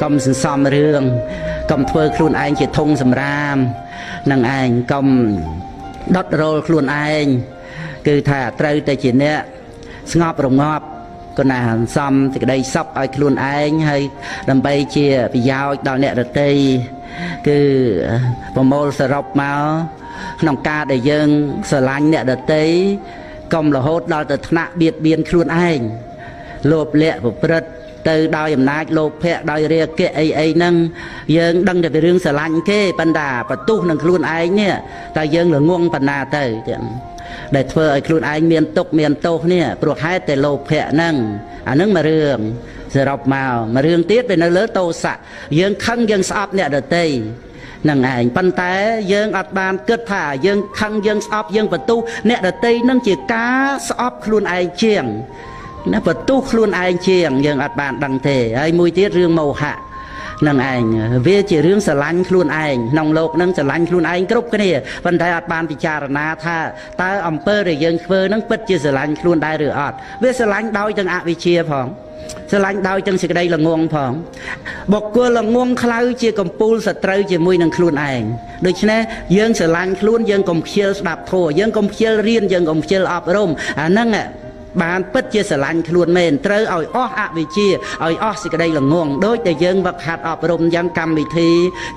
កំសន្សំរឿងកំធ្វើខ្លួនឯងជាធុងសម្រាមនឹងឯងកំដុតរលខ្លួនឯងគឺថាត្រូវតែជាអ្នកស្ងប់រងាប់គណៈសន្សំសេចក្តីសុខឲ្យខ្លួនឯងហើយដើម្បីជាប្រយោជន៍ដល់អ្នកដទៃគឺប្រមូលសរុបមកក្នុងការដែលយើងស្រឡាញ់អ្នកដទៃកុំរហូតដល់ទៅថ្នាក់បៀតបៀនខ្លួនឯងលោភលៈប្រព្រឹត្តទៅដោយអំណាចលោភៈដោយរាគៈអីហ្នឹងយើងដឹងតែពីរឿងស្រឡាញ់គេប៉ុន្តែបន្ទុះនឹងខ្លួនឯងនេះតែយើងល្ងងបណ្ណាទៅទៀតដែលធ្វើឲ្យខ្លួនឯងមានទុក្ខមានទោសនេះព្រោះហេតុតែលោភៈហ្នឹងអាហ្នឹងមួយរឿងសរុបមកមួយរឿងទៀតវានៅលើទោសៈយើងខឹងយើងស្អប់អ្នកដទៃនឹងឯងប៉ុន្តែយើងអត់បានគិតថាយើងខឹងយើងស្អប់យើងបន្ទុះអ្នកដទៃនឹងជាការស្អប់ខ្លួនឯងជាងណាបន្ទុះខ្លួនឯងជាងយើងអត់បានដឹងទេហើយមួយទៀតរឿងមោហៈនឹងឯងវាជារឿងស្រឡាញ់ខ្លួនឯងក្នុងโลกហ្នឹងស្រឡាញ់ខ្លួនឯងគ្រប់គ្នាប៉ុន្តែអត់បានពិចារណាថាតើអំពើដែលយើងធ្វើហ្នឹងពិតជាស្រឡាញ់ខ្លួនដែរឬអត់វាស្រឡាញ់ដោយទាំងអវិជ្ជាផងស្រឡាញ់ដោយទាំងសេចក្តីល្ងងផងបុគ្គលល្ងងខ្លៅជាកំពូលសត្រូវជាមួយនឹងខ្លួនឯងដូច្នេះយើងស្រឡាញ់ខ្លួនយើងកុំខ្ជិលស្ដាប់ធម៌យើងកុំខ្ជិលរៀនយើងកុំខ្ជិលអប់រំអាហ្នឹងបានពិតជាស្រឡាញ់ខ្លួនមែនត្រូវឲ្យអស់អវិជ្ជាឲ្យអស់សេចក្តីល្ងងដូចតែយើងវឹកហាត់អប់រំយ៉ាងកម្មវិធី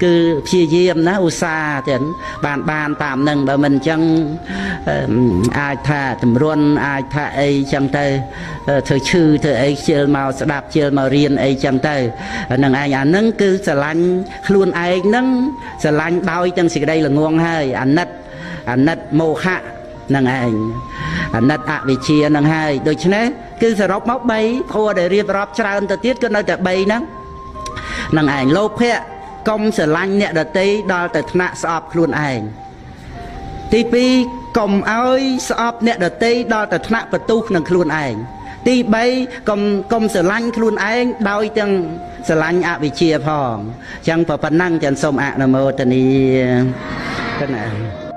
គឺព្យាយាមណាឧស្សាហ៍ទាំងបានតាមនឹងបើមិនអញ្ចឹងអាចថាតម្រុនអាចថាអីចឹងទៅធ្វើឈឺធ្វើអីខ្ជិលមកស្ដាប់ខ្ជិលមករៀនអីចឹងទៅនឹងឯងអានឹងគឺស្រឡាញ់ខ្លួនឯងនឹងស្រឡាញ់ដោយទាំងសេចក្តីល្ងងហើយអាណិតមោហៈនឹងឯងអាណិតអវិជ្ជានឹងហើយដូច្នេះគឺសរុបមក3ធัวដែលរៀបរាប់ច្រើនទៅទៀតគឺនៅតែ3ហ្នឹងនឹងឯងលោភៈកុំស្រឡាញ់អ្នកដទៃដល់ទៅថ្នាក់ស្អប់ខ្លួនឯងទី2កុំឲ្យស្អប់អ្នកដទៃដល់ទៅថ្នាក់បន្ទុះនឹងខ្លួនឯងទី3កុំស្រឡាញ់ខ្លួនឯងដោយទាំងស្រឡាញ់អវិជ្ជាផងអញ្ចឹងប៉ុណ្ណឹងចឹងសូមអនុមោទនាគណៈ